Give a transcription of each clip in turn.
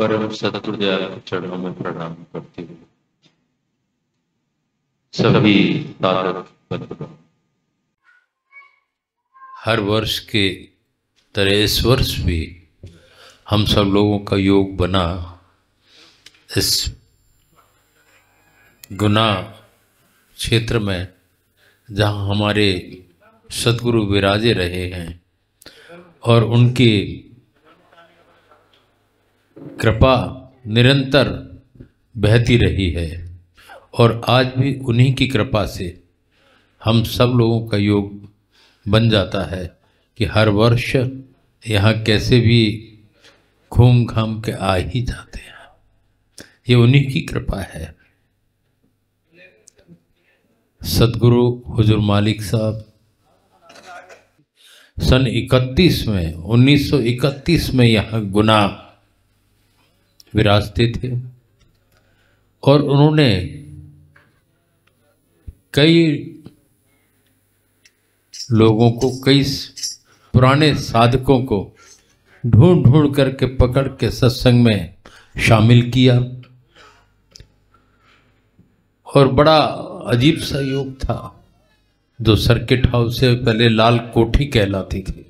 परम सतगुरुदेव के चरणों में प्रणाम करती हूँ। सभी साधक बंधुओं, हर वर्ष के तरह इस वर्ष भी हम सब लोगों का योग बना इस गुना क्षेत्र में जहाँ हमारे सद्गुरु विराजे रहे हैं और उनकी कृपा निरंतर बहती रही है और आज भी उन्हीं की कृपा से हम सब लोगों का योग बन जाता है कि हर वर्ष यहाँ कैसे भी घूम घाम के आ ही जाते हैं। ये उन्हीं की कृपा है। सद्गुरु हुजूर मालिक साहब सन 1931 में यहाँ गुना विराजते थे और उन्होंने कई लोगों को, कई पुराने साधकों को ढूंढ ढूंढ करके पकड़ के सत्संग में शामिल किया और बड़ा अजीब सा योग था जो सर्किट हाउस से पहले लाल कोठी कहलाती थी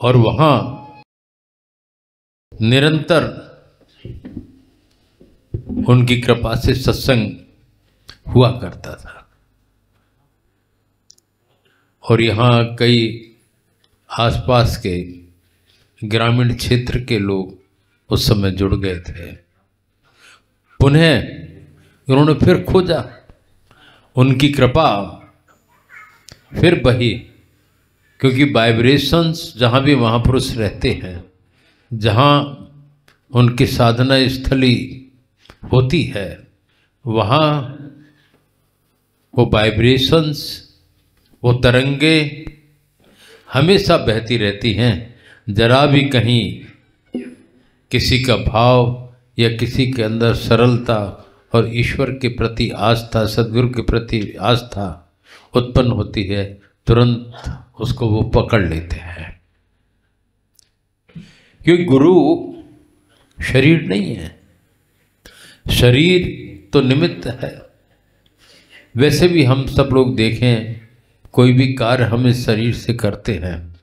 और वहां निरंतर उनकी कृपा से सत्संग हुआ करता था और यहाँ कई आसपास के ग्रामीण क्षेत्र के लोग उस समय जुड़ गए थे। पुनः उन्होंने फिर खोजा, उनकी कृपा फिर बही, क्योंकि वाइब्रेशंस जहाँ भी महापुरुष रहते हैं, जहाँ उनकी साधना स्थली होती है, वहाँ वो वाइब्रेशंस, वो तरंगे हमेशा बहती रहती हैं। जरा भी कहीं किसी का भाव या किसी के अंदर सरलता और ईश्वर के प्रति आस्था, सद्गुरु के प्रति आस्था उत्पन्न होती है, तुरंत उसको वो पकड़ लेते हैं। क्योंकि गुरु शरीर नहीं है, शरीर तो निमित्त है। वैसे भी हम सब लोग देखें, कोई भी कार्य हम इस शरीर से करते हैं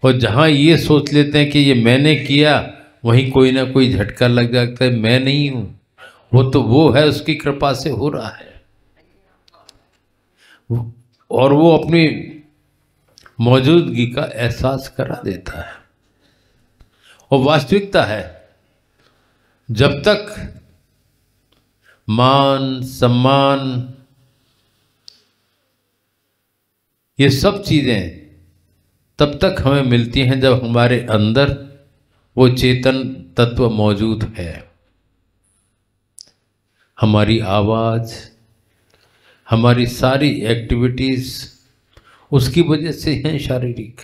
और जहाँ ये सोच लेते हैं कि ये मैंने किया, वहीं कोई ना कोई झटका लग जाता है, मैं नहीं हूँ, वो है, उसकी कृपा से हो रहा है। और वो अपनी मौजूदगी का एहसास करा देता है। और वास्तविकता है, जब तक मान सम्मान ये सब चीजें तब तक हमें मिलती हैं जब हमारे अंदर वो चेतन तत्व मौजूद है। हमारी आवाज, हमारी सारी एक्टिविटीज उसकी वजह से हैं शारीरिक।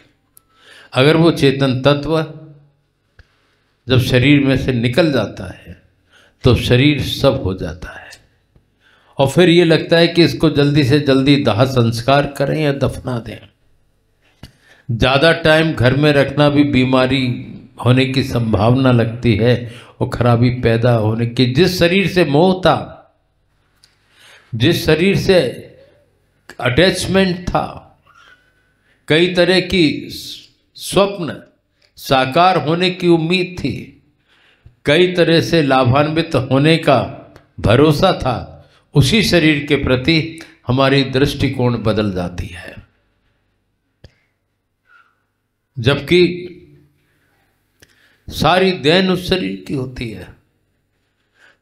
अगर वो चेतन तत्व जब शरीर में से निकल जाता है तो शरीर सब हो जाता है और फिर ये लगता है कि इसको जल्दी से जल्दी दाह संस्कार करें या दफना दें। ज़्यादा टाइम घर में रखना भी बीमारी होने की संभावना लगती है और खराबी पैदा होने की। जिस शरीर से मोह था, जिस शरीर से अटैचमेंट था, कई तरह की स्वप्न साकार होने की उम्मीद थी, कई तरह से लाभान्वित होने का भरोसा था, उसी शरीर के प्रति हमारी दृष्टिकोण बदल जाती है। जबकि सारी देन उस शरीर की होती है।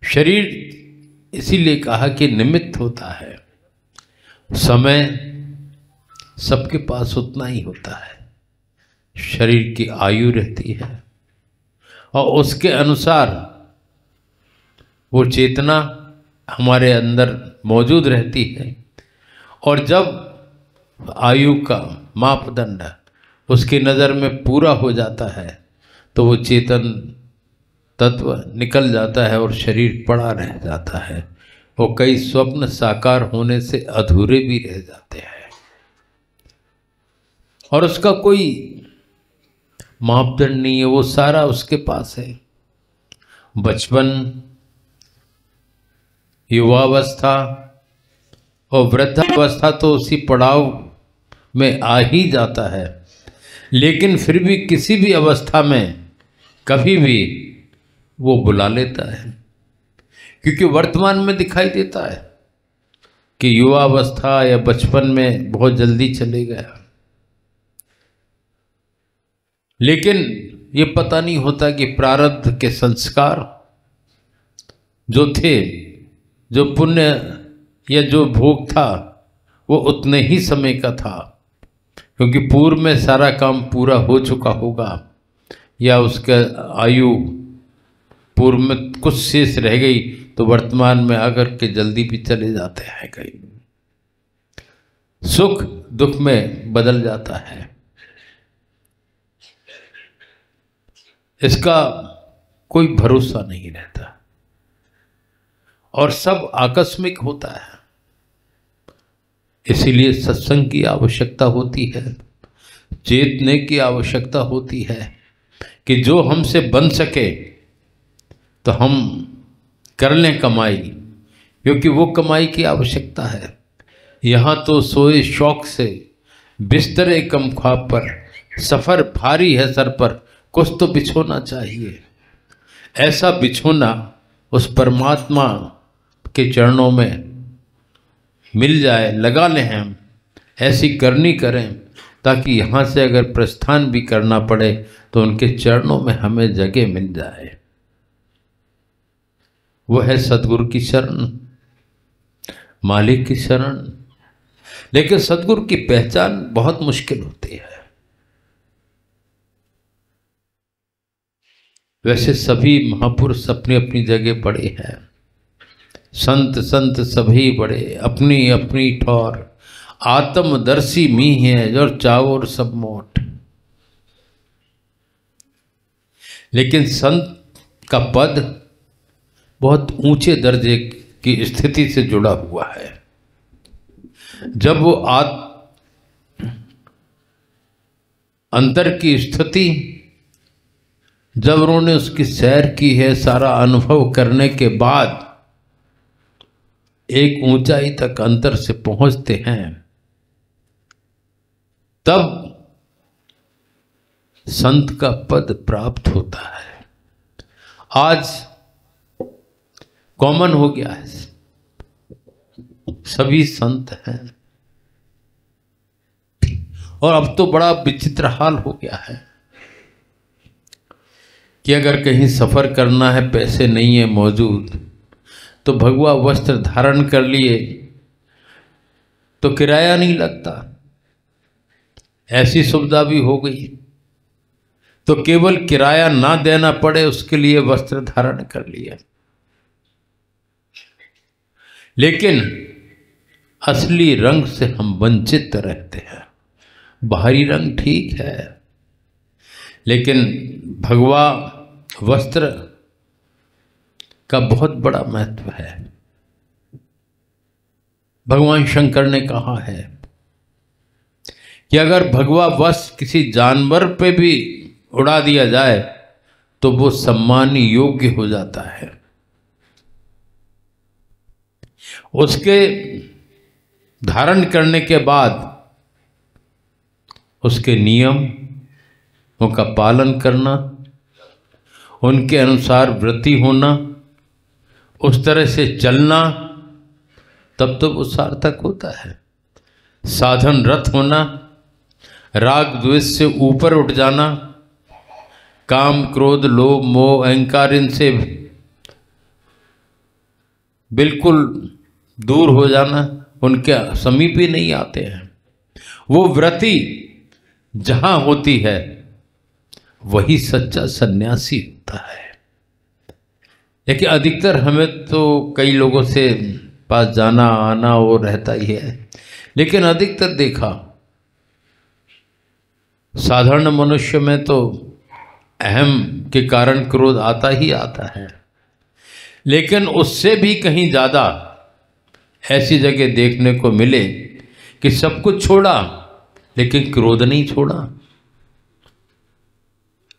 शरीर इसीलिए कहा कि निमित्त होता है। समय सबके पास उतना ही होता है, शरीर की आयु रहती है और उसके अनुसार वो चेतना हमारे अंदर मौजूद रहती है। और जब आयु का मापदंड उसकी नज़र में पूरा हो जाता है तो वो चेतन तत्व निकल जाता है और शरीर पड़ा रह जाता है। वो कई स्वप्न साकार होने से अधूरे भी रह जाते हैं और उसका कोई मापदंड नहीं है, वो सारा उसके पास है। बचपन, युवावस्था और वृद्धावस्था तो उसी पड़ाव में आ ही जाता है, लेकिन फिर भी किसी भी अवस्था में कभी भी वो बुला लेता है, क्योंकि वर्तमान में दिखाई देता है कि युवावस्था या बचपन में बहुत जल्दी चले गया, लेकिन ये पता नहीं होता कि प्रारब्ध के संस्कार जो थे, जो पुण्य या जो भोग था, वो उतने ही समय का था, क्योंकि पूर्व में सारा काम पूरा हो चुका होगा या उसका आयु पूर्व में कुछ शेष रह गई, तो वर्तमान में आकर के जल्दी भी चले जाते हैं, कहीं सुख दुख में बदल जाता है। इसका कोई भरोसा नहीं रहता और सब आकस्मिक होता है। इसीलिए सत्संग की आवश्यकता होती है, चेतने की आवश्यकता होती है कि जो हमसे बन सके तो हम कर लें कमाई, क्योंकि वो कमाई की आवश्यकता है। यहाँ तो सोए शौक से बिस्तरे कम ख्वाब पर, सफ़र भारी है सर पर, कुछ तो बिछोना चाहिए। ऐसा बिछोना उस परमात्मा के चरणों में मिल जाए, लगा लें हम, ऐसी करनी करें ताकि यहाँ से अगर प्रस्थान भी करना पड़े तो उनके चरणों में हमें जगह मिल जाए। वो है सद्गुरु की शरण, मालिक की शरण। लेकिन सद्गुरु की पहचान बहुत मुश्किल होती है। वैसे सभी महापुरुष अपनी अपनी जगह बड़े हैं, संत संत सभी बड़े, अपनी अपनी ठौर, आत्मदर्शी मी है और चावोर सब मोट। लेकिन संत का पद बहुत ऊंचे दर्जे की स्थिति से जुड़ा हुआ है। जब वो अंतर की स्थिति, जब उन्होंने उसकी सैर की है, सारा अनुभव करने के बाद एक ऊंचाई तक अंतर से पहुंचते हैं, तब संत का पद प्राप्त होता है। आज कॉमन हो गया है, सभी संत हैं, और अब तो बड़ा विचित्र हाल हो गया है कि अगर कहीं सफर करना है, पैसे नहीं है मौजूद, तो भगवा वस्त्र धारण कर लिए तो किराया नहीं लगता, ऐसी सुविधा भी हो गई। तो केवल किराया ना देना पड़े उसके लिए वस्त्र धारण कर लिया। लेकिन असली रंग से हम वंचित रहते हैं। बाहरी रंग ठीक है, लेकिन भगवा वस्त्र का बहुत बड़ा महत्व है। भगवान शंकर ने कहा है कि अगर भगवा वस्त्र किसी जानवर पे भी उड़ा दिया जाए तो वो सम्मान योग्य हो जाता है। उसके धारण करने के बाद उसके नियमों का पालन करना, उनके अनुसार व्रती होना, उस तरह से चलना, तब तो वो सार्थक होता है। साधन रत होना, राग द्वेष से ऊपर उठ जाना, काम क्रोध लोभ मोह अहंकार इनसे बिल्कुल दूर हो जाना, उनके समीप ही नहीं आते हैं। वो व्रती जहां होती है वही सच्चा सन्यासी होता है। लेकिन अधिकतर हमें तो कई लोगों से पास जाना आना वो रहता ही है, लेकिन अधिकतर देखा साधारण मनुष्य में तो अहम के कारण क्रोध आता ही आता है। लेकिन उससे भी कहीं ज़्यादा ऐसी जगह देखने को मिले कि सब कुछ छोड़ा लेकिन क्रोध नहीं छोड़ा,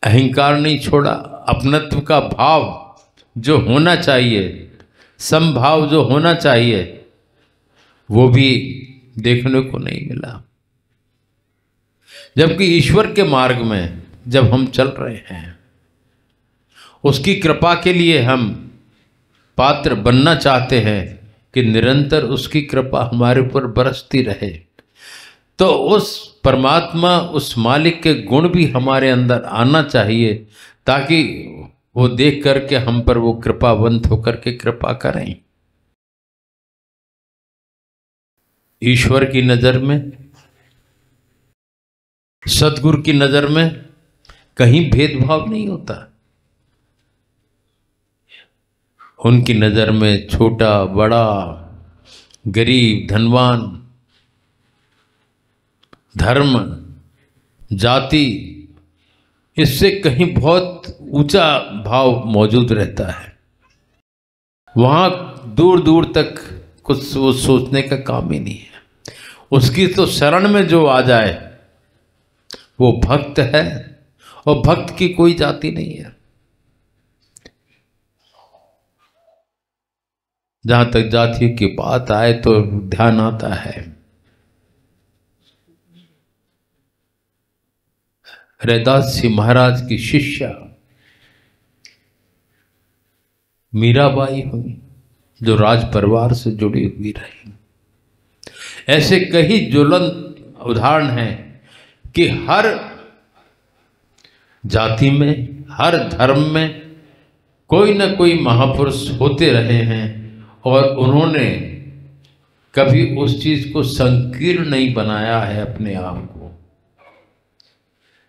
अहंकार नहीं छोड़ा, अपनत्व का भाव जो होना चाहिए, समभाव जो होना चाहिए, वो भी देखने को नहीं मिला। जबकि ईश्वर के मार्ग में जब हम चल रहे हैं, उसकी कृपा के लिए हम पात्र बनना चाहते हैं कि निरंतर उसकी कृपा हमारे ऊपर बरसती रहे, तो उस परमात्मा, उस मालिक के गुण भी हमारे अंदर आना चाहिए, ताकि वो देख करके हम पर वो कृपावंत होकर के कृपा करें। ईश्वर की नज़र में, सतगुरु की नज़र में कहीं भेदभाव नहीं होता। उनकी नज़र में छोटा बड़ा, गरीब धनवान, धर्म जाति, इससे कहीं बहुत ऊंचा भाव मौजूद रहता है। वहाँ दूर दूर तक कुछ वो सोचने का काम ही नहीं है। उसकी तो शरण में जो आ जाए वो भक्त है, और भक्त की कोई जाति नहीं है। जहां तक जाति की बात आए तो ध्यान आता है रैदास जी महाराज की शिष्या मीराबाई हुई, जो राज परिवार से जुड़ी हुई रही। ऐसे कई ज्वलंत उदाहरण हैं कि हर जाति में, हर धर्म में कोई न कोई महापुरुष होते रहे हैं, और उन्होंने कभी उस चीज को संकीर्ण नहीं बनाया है अपने आप को।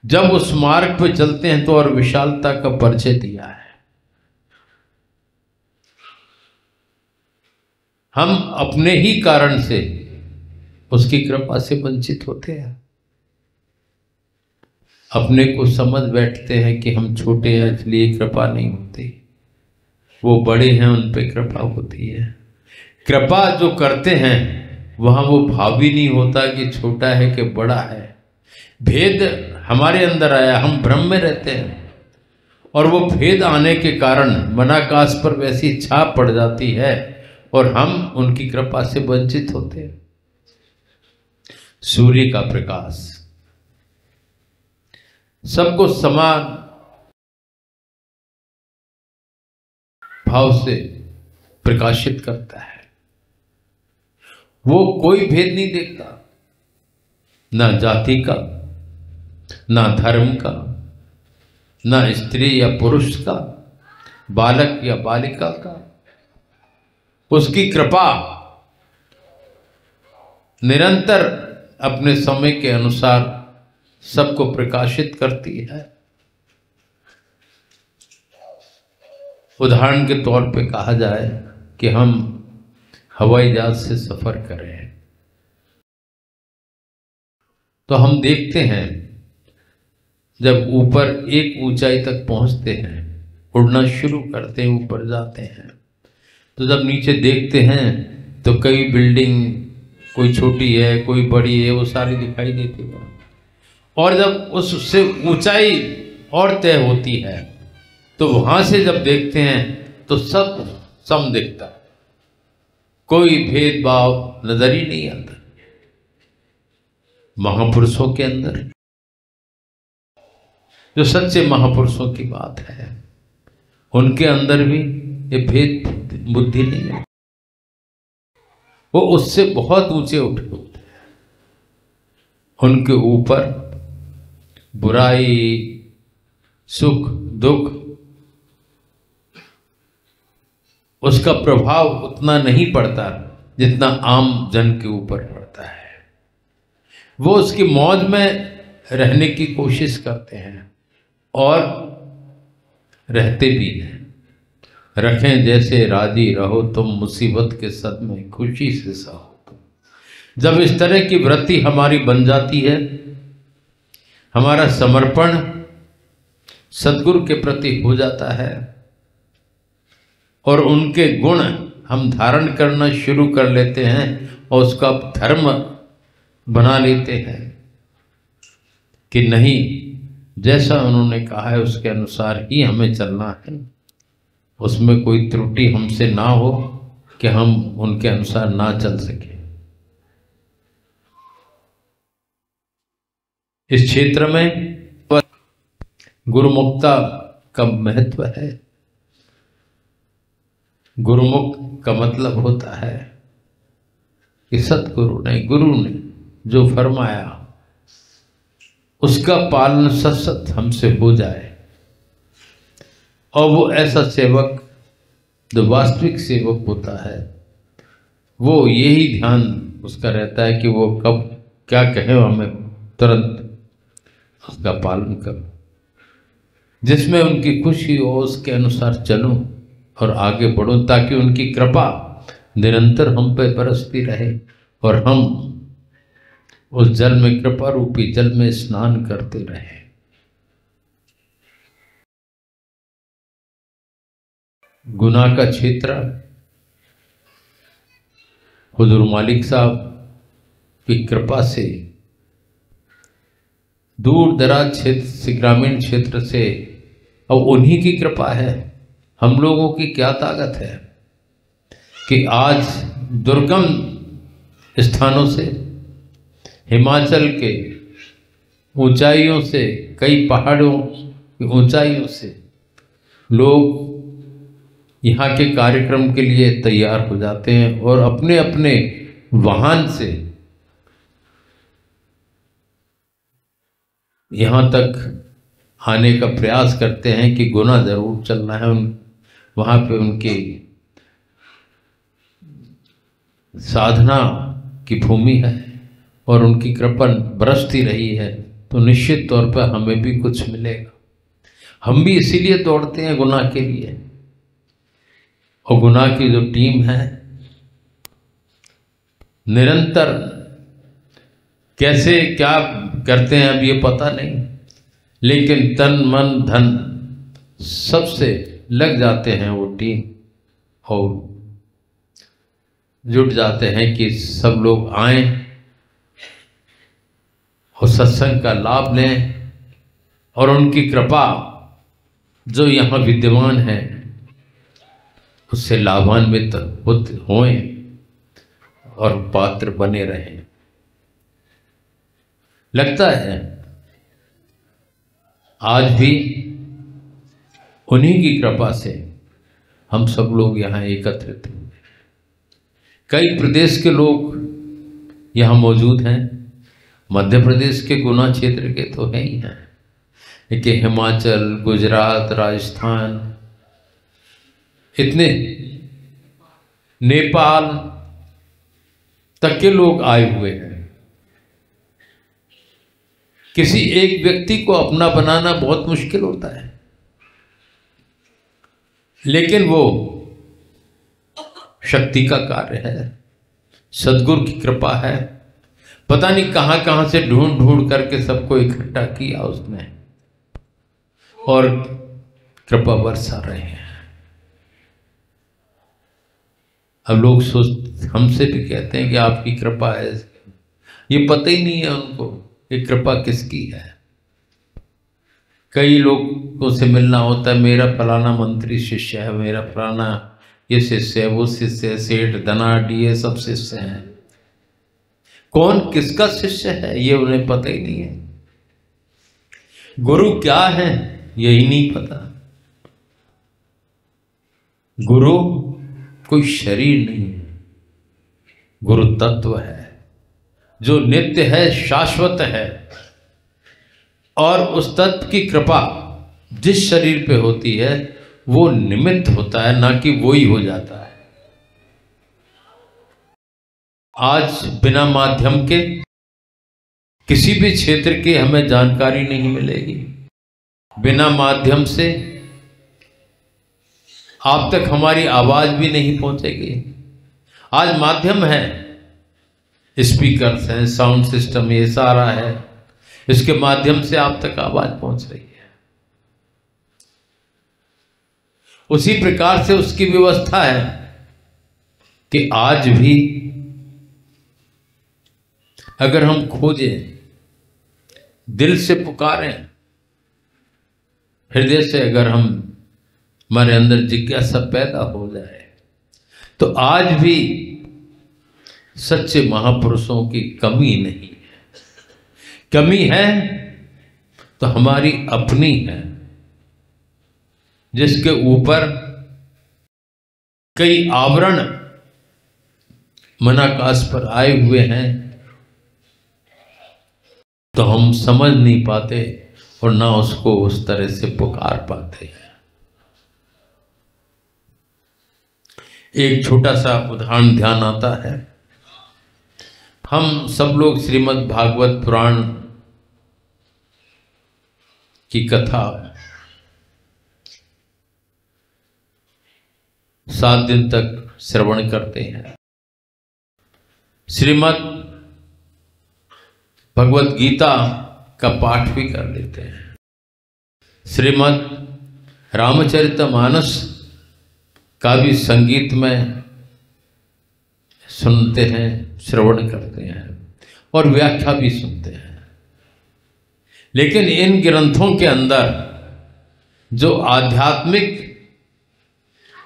जब उस मार्ग पर चलते हैं तो और विशालता का परिचय दिया है। हम अपने ही कारण से उसकी कृपा से वंचित होते हैं। अपने को समझ बैठते हैं कि हम छोटे हैं इसलिए कृपा नहीं होती, वो बड़े हैं उन पे कृपा होती है। कृपा जो करते हैं वहां वो भाव भी नहीं होता कि छोटा है कि बड़ा है। भेद हमारे अंदर आया, हम भ्रम में रहते हैं, और वो भेद आने के कारण मनाकाश पर वैसी छाप पड़ जाती है और हम उनकी कृपा से वंचित होते हैं। सूर्य का प्रकाश सबको समान भाव से प्रकाशित करता है। वो कोई भेद नहीं देखता, ना जाति का, ना धर्म का, ना स्त्री या पुरुष का, बालक या बालिका का। उसकी कृपा निरंतर अपने समय के अनुसार सबको प्रकाशित करती है। उदाहरण के तौर पे कहा जाए कि हम हवाई जहाज से सफर कर रहे हैं, तो हम देखते हैं जब ऊपर एक ऊंचाई तक पहुंचते हैं, उड़ना शुरू करते हैं, ऊपर जाते हैं, तो जब नीचे देखते हैं तो कई बिल्डिंग, कोई छोटी है कोई बड़ी है, वो सारी दिखाई देती है। और जब उससे ऊंचाई और तय होती है तो वहां से जब देखते हैं तो सब सम दिखता है, कोई भेदभाव नजर ही नहीं आता। महापुरुषों के अंदर, जो सच्चे महापुरुषों की बात है, उनके अंदर भी ये भेद बुद्धि नहीं है। वो उससे बहुत ऊंचे उठे होते हैं। उनके ऊपर बुराई, सुख, दुख, उसका प्रभाव उतना नहीं पड़ता जितना आम जन के ऊपर पड़ता है। वो उसकी मौज में रहने की कोशिश करते हैं और रहते भी हैं। रखें जैसे राजी रहो तुम, मुसीबत के सदमे खुशी से सहो तुम। जब इस तरह की वृत्ति हमारी बन जाती है, हमारा समर्पण सद्गुरु के प्रति हो जाता है और उनके गुण हम धारण करना शुरू कर लेते हैं और उसका धर्म बना लेते हैं कि नहीं, जैसा उन्होंने कहा है उसके अनुसार ही हमें चलना है, उसमें कोई त्रुटि हमसे ना हो कि हम उनके अनुसार ना चल सके। इस क्षेत्र में गुरुमुखता का महत्व है। गुरुमुख का मतलब होता है कि सतगुरु ने, गुरु ने जो फरमाया उसका पालन सत हमसे हो जाए, और वो ऐसा सेवक जो वास्तविक सेवक होता है वो यही ध्यान उसका रहता है कि वो कब क्या कहे हमें तुरंत उसका पालन करो, जिसमें उनकी खुशी हो उसके अनुसार चलूं और आगे बढ़ूं, ताकि उनकी कृपा निरंतर हम पे बरसती रहे और हम उस जल में, कृपा रूपी जल में स्नान करते रहे। गुनाह का क्षेत्र हुजूर मालिक साहब की कृपा से दूर दराज क्षेत्र से, ग्रामीण क्षेत्र से, अब उन्हीं की कृपा है। हम लोगों की क्या ताकत है कि आज दुर्गम स्थानों से, हिमाचल के ऊंचाइयों से, कई पहाड़ों की ऊंचाइयों से लोग यहाँ के कार्यक्रम के लिए तैयार हो जाते हैं और अपने अपने वाहन से यहाँ तक आने का प्रयास करते हैं कि गुना जरूर चलना है। वहाँ पे उनकी साधना की भूमि है और उनकी कृपा बरसती रही है, तो निश्चित तौर पर हमें भी कुछ मिलेगा। हम भी इसीलिए दौड़ते हैं गुनाह के लिए। और गुनाह की जो टीम है निरंतर कैसे क्या करते हैं अब ये पता नहीं, लेकिन तन मन धन सबसे लग जाते हैं वो टीम और जुट जाते हैं कि सब लोग आएं और सत्संग का लाभ लें और उनकी कृपा जो यहाँ विद्यमान है उससे लाभान्वित होएं और पात्र बने रहें। लगता है आज भी उन्हीं की कृपा से हम सब लोग यहाँ एकत्रित हैं। कई प्रदेश के लोग यहाँ मौजूद हैं। मध्य प्रदेश के गुना क्षेत्र के तो है ही हैं, लेकिन हिमाचल, गुजरात, राजस्थान, इतने नेपाल तक के लोग आए हुए हैं। किसी एक व्यक्ति को अपना बनाना बहुत मुश्किल होता है, लेकिन वो शक्ति का कार्य है, सद्गुरु की कृपा है। पता नहीं कहां कहां से ढूंढ ढूंढ करके सबको इकट्ठा किया उसने और कृपा बरसा रहे हैं। अब लोग हमसे भी कहते हैं कि आपकी कृपा है, ये पता ही नहीं है उनको कि कृपा किसकी है। कई लोगों से मिलना होता है, मेरा फलाना मंत्री शिष्य है, मेरा फलाना ये शिष्य है, वो शिष्य है, सेठ धनाढ़ी, ये सब शिष्य हैं। कौन किसका शिष्य है ये उन्हें पता ही नहीं है। गुरु क्या है यही नहीं पता। गुरु कोई शरीर नहीं है, गुरु तत्व है जो नित्य है, शाश्वत है, और उस तत्व की कृपा जिस शरीर पे होती है वो निमित्त होता है, ना कि वो ही हो जाता है। आज बिना माध्यम के किसी भी क्षेत्र की हमें जानकारी नहीं मिलेगी। बिना माध्यम से आप तक हमारी आवाज भी नहीं पहुंचेगी। आज माध्यम है, स्पीकर्स हैं, साउंड सिस्टम, ये सारा है, इसके माध्यम से आप तक आवाज पहुंच रही है। उसी प्रकार से उसकी व्यवस्था है कि आज भी अगर हम खोजें, दिल से पुकारें, हृदय से अगर हम हमारे अंदर जिज्ञासा पैदा हो जाए, तो आज भी सच्चे महापुरुषों की कमी नहीं है। कमी है तो हमारी अपनी है, जिसके ऊपर कई आवरण मनाकाश पर आए हुए हैं, तो हम समझ नहीं पाते और ना उसको उस तरह से पुकार पाते हैं। एक छोटा सा उदाहरण ध्यान आता है। हम सब लोग श्रीमद् भागवत पुराण की कथा 7 दिन तक श्रवण करते हैं। श्रीमद् भगवत गीता का पाठ भी कर लेते हैं। श्रीमद् रामचरितमानस का भी संगीत में सुनते हैं, श्रवण करते हैं और व्याख्या भी सुनते हैं। लेकिन इन ग्रंथों के अंदर जो आध्यात्मिक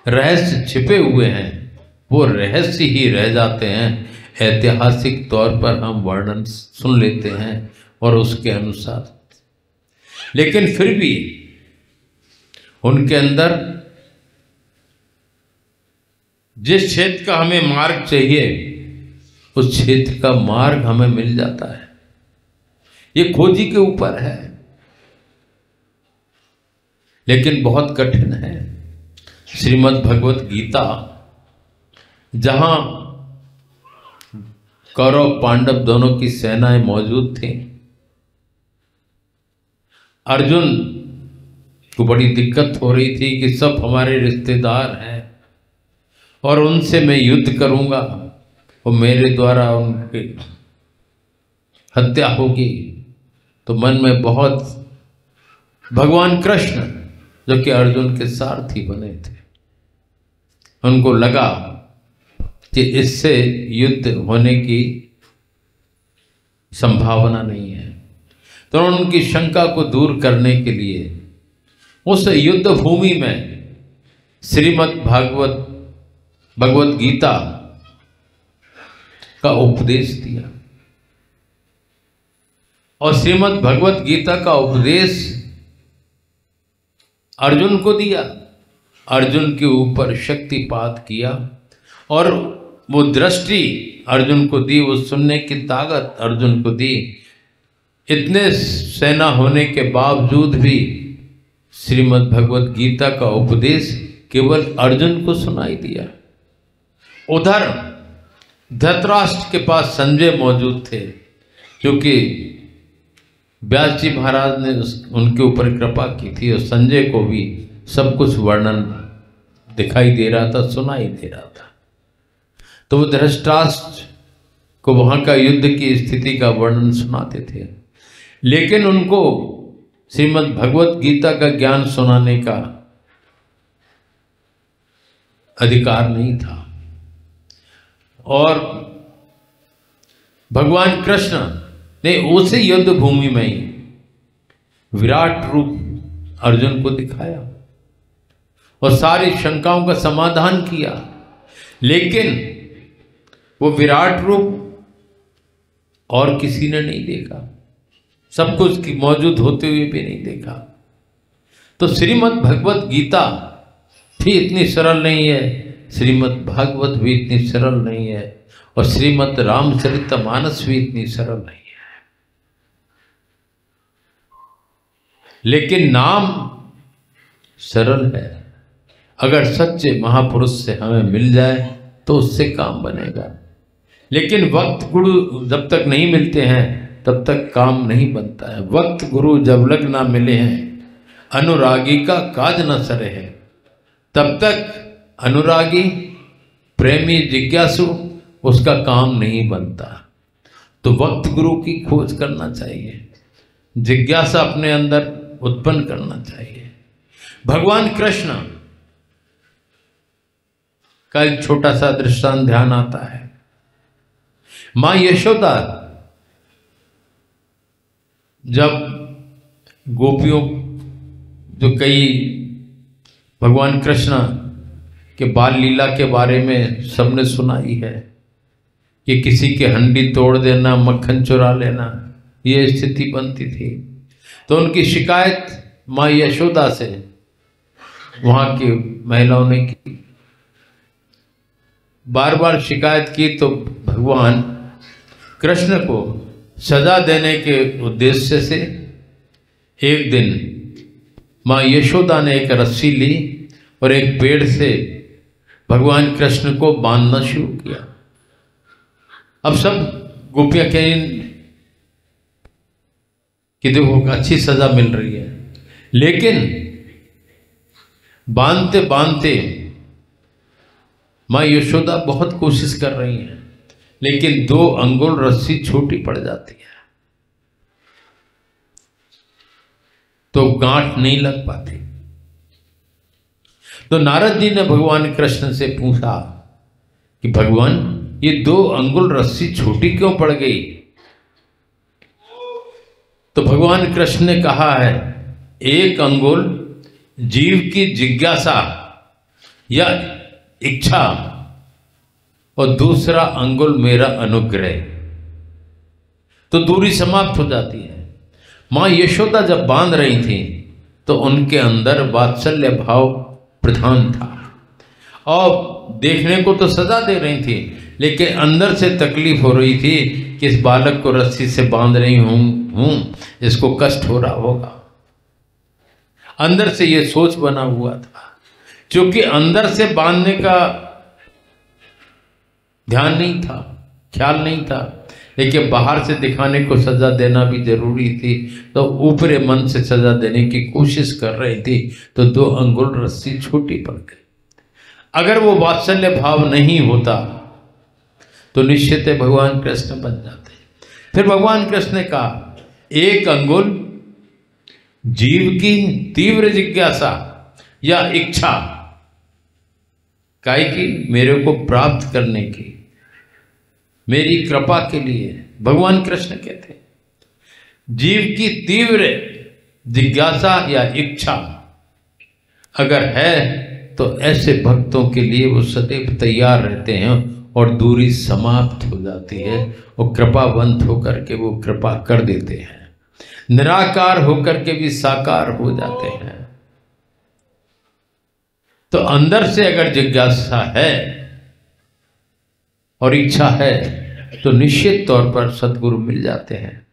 रहस्य छिपे हुए हैं, वो रहस्य ही रह जाते हैं। ऐतिहासिक तौर पर हम वर्णन सुन लेते हैं और उसके अनुसार, लेकिन फिर भी उनके अंदर जिस क्षेत्र का हमें मार्ग चाहिए, उस क्षेत्र का मार्ग हमें मिल जाता है। ये खोजी के ऊपर है, लेकिन बहुत कठिन है। श्रीमद् भगवत गीता, जहां कौरव पांडव दोनों की सेनाएं मौजूद थी, अर्जुन को बड़ी दिक्कत हो रही थी कि सब हमारे रिश्तेदार हैं और उनसे मैं युद्ध करूंगा और मेरे द्वारा उनकी हत्या होगी। तो मन में बहुत, भगवान कृष्ण जो कि अर्जुन के सारथी बने थे, उनको लगा कि इससे युद्ध होने की संभावना नहीं है। तो उनकी शंका को दूर करने के लिए उस युद्ध भूमि में श्रीमद् भगवत गीता का उपदेश दिया। और श्रीमद् भगवत गीता का उपदेश अर्जुन को दिया, अर्जुन के ऊपर शक्तिपात किया और वो दृष्टि अर्जुन को दी, वो सुनने की ताकत अर्जुन को दी। इतने सेना होने के बावजूद भी श्रीमद् भगवत गीता का उपदेश केवल अर्जुन को सुनाई दिया। उधर धृतराष्ट्र के पास संजय मौजूद थे, क्योंकि व्यास जी महाराज ने उनके ऊपर कृपा की थी और संजय को भी सब कुछ वर्णन दिखाई दे रहा था, सुनाई दे रहा था। तो वो धृतराष्ट्र को वहां का युद्ध की स्थिति का वर्णन सुनाते थे, लेकिन उनको श्रीमद् भगवत गीता का ज्ञान सुनाने का अधिकार नहीं था। और भगवान कृष्ण ने उसी युद्ध भूमि में ही विराट रूप अर्जुन को दिखाया और सारी शंकाओं का समाधान किया, लेकिन वो विराट रूप और किसी ने नहीं देखा, सब कुछ की मौजूद होते हुए भी नहीं देखा। तो श्रीमद् भगवत गीता भी इतनी सरल नहीं है, श्रीमद् भागवत भी इतनी सरल नहीं है, और श्रीमद् रामचरितमानस भी इतनी सरल नहीं है। लेकिन नाम सरल है। अगर सच्चे महापुरुष से हमें मिल जाए तो उससे काम बनेगा, लेकिन वक्त गुरु जब तक नहीं मिलते हैं तब तक काम नहीं बनता है। वक्त गुरु जब लग ना मिले हैं, अनुरागी का काज न सरे है, तब तक अनुरागी प्रेमी जिज्ञासु उसका काम नहीं बनता। तो वक्त गुरु की खोज करना चाहिए, जिज्ञासा अपने अंदर उत्पन्न करना चाहिए। भगवान कृष्ण का एक छोटा सा दृष्टांत ध्यान आता है। मां यशोदा जब गोपियों, जो कई भगवान कृष्ण के बाल लीला के बारे में सबने सुना ही है कि किसी की हंडी तोड़ देना, मक्खन चुरा लेना, ये स्थिति बनती थी। तो उनकी शिकायत माँ यशोदा से वहाँ की महिलाओं ने की, बार बार शिकायत की। तो भगवान कृष्ण को सजा देने के उद्देश्य से एक दिन माँ यशोदा ने एक रस्सी ली और एक पेड़ से भगवान कृष्ण को बांधना शुरू किया। अब सब गोपियां कहें कि देखो अच्छी सजा मिल रही है, लेकिन बांधते बांधते माँ यशोदा बहुत कोशिश कर रही हैं, लेकिन 2 अंगुल रस्सी छोटी पड़ जाती है, तो गांठ नहीं लग पाती। तो नारद जी ने भगवान कृष्ण से पूछा कि भगवान, ये 2 अंगुल रस्सी छोटी क्यों पड़ गई? तो भगवान कृष्ण ने कहा है, एक अंगुल जीव की जिज्ञासा या इच्छा और दूसरा अंगुल मेरा अनुग्रह, तो दूरी समाप्त हो जाती है। मां यशोदा जब बांध रही थी तो उनके अंदर वात्सल्य भाव प्रधान था और देखने को तो सजा दे रही थी, लेकिन अंदर से तकलीफ हो रही थी कि इस बालक को रस्सी से बांध रही हूं, इसको कष्ट हो रहा होगा। अंदर से ये सोच बना हुआ था, क्योंकि अंदर से बांधने का ध्यान नहीं था, ख्याल नहीं था, लेकिन बाहर से दिखाने को सजा देना भी जरूरी थी, तो ऊपरी मन से सजा देने की कोशिश कर रही थी, तो 2 अंगुल रस्सी छोटी पड़ गई। अगर वो वात्सल्य भाव नहीं होता तो निश्चित भगवान कृष्ण बन जाते। फिर भगवान कृष्ण ने कहा, एक अंगुल जीव की तीव्र जिज्ञासा या इच्छा काय की, मेरे को प्राप्त करने की, मेरी कृपा के लिए। भगवान कृष्ण कहते हैं, जीव की तीव्र जिज्ञासा या इच्छा अगर है तो ऐसे भक्तों के लिए वो सदैव तैयार रहते हैं और दूरी समाप्त हो जाती है और कृपावंत होकर के वो कृपा कर देते हैं, निराकार होकर के भी साकार हो जाते हैं। तो अंदर से अगर जिज्ञासा है और इच्छा है तो निश्चित तौर पर सद्गुरु मिल जाते हैं,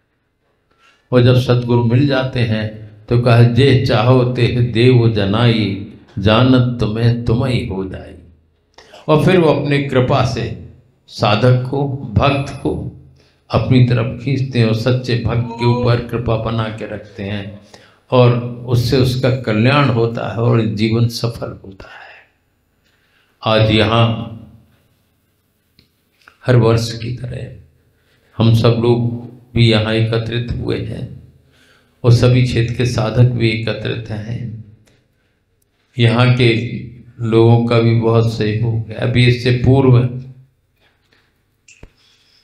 और जब सद्गुरु मिल जाते हैं तो कहा, जे चाहो ते देव जनाई, जानत तुम्हें तुम्हें हो जाए। और फिर वो अपनी कृपा से साधक को, भक्त को अपनी तरफ खींचते हैं और सच्चे भक्त के ऊपर कृपा बना के रखते हैं, और उससे उसका कल्याण होता है और जीवन सफल होता है। आज यहाँ हर वर्ष की तरह हम सब लोग भी यहाँ एकत्रित हुए हैं और सभी क्षेत्र के साधक भी एकत्रित हैं। यहाँ के लोगों का भी बहुत सहयोग है। अभी इससे पूर्व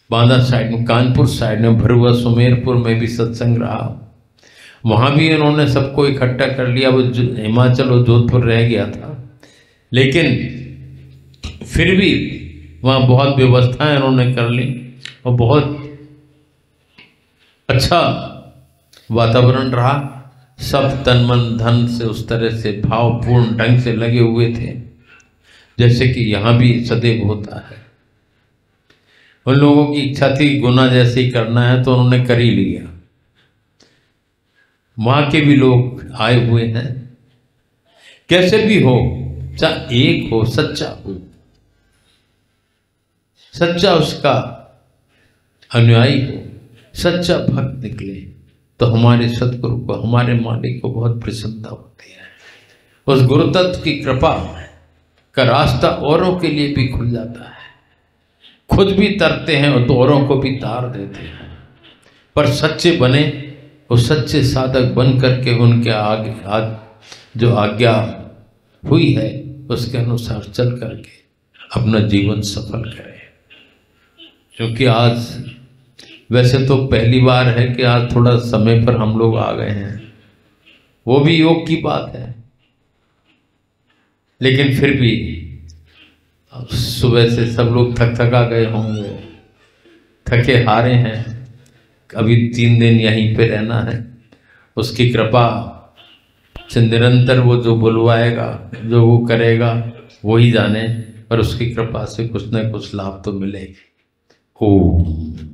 बांदा साइड में, कानपुर साइड में, भरुआ सुमेरपुर में भी सत्संग रहा, वहाँ भी उन्होंने सबको इकट्ठा कर लिया। वो हिमाचल और जोधपुर रह गया था, लेकिन फिर भी वहाँ बहुत व्यवस्थाएं उन्होंने कर ली और बहुत अच्छा वातावरण रहा। सब तन मन धन से उस तरह से भावपूर्ण ढंग से लगे हुए थे जैसे कि यहाँ भी सदैव होता है। उन लोगों की इच्छा थी गुना जैसे ही करना है तो उन्होंने कर ही लिया। वहाँ के भी लोग आए हुए हैं। कैसे भी हो, चाहे एक हो, सच्चा हो, सच्चा उसका अनुयायी हो, सच्चा भक्त निकले तो हमारे सतगुरु को, हमारे मालिक को बहुत प्रसन्नता होती है। उस गुरु तत्व की कृपा का रास्ता औरों के लिए भी खुल जाता है। खुद भी तरते हैं और तो औरों को भी तार देते हैं। पर सच्चे बने और सच्चे साधक बन करके उनके आगे जो आज्ञा हुई है उसके अनुसार चल करके अपना जीवन सफल करें। क्योंकि आज वैसे तो पहली बार है कि आज थोड़ा समय पर हम लोग आ गए हैं, वो भी योग की बात है। लेकिन फिर भी अब सुबह से सब लोग थक थका गए होंगे, थके हारे हैं, अभी 3 दिन यहीं पे रहना है। उसकी कृपा से निरंतर वो जो बुलवाएगा, जो वो करेगा, वो ही जाने, पर उसकी कृपा से कुछ न कुछ लाभ तो मिलेगी। ओम।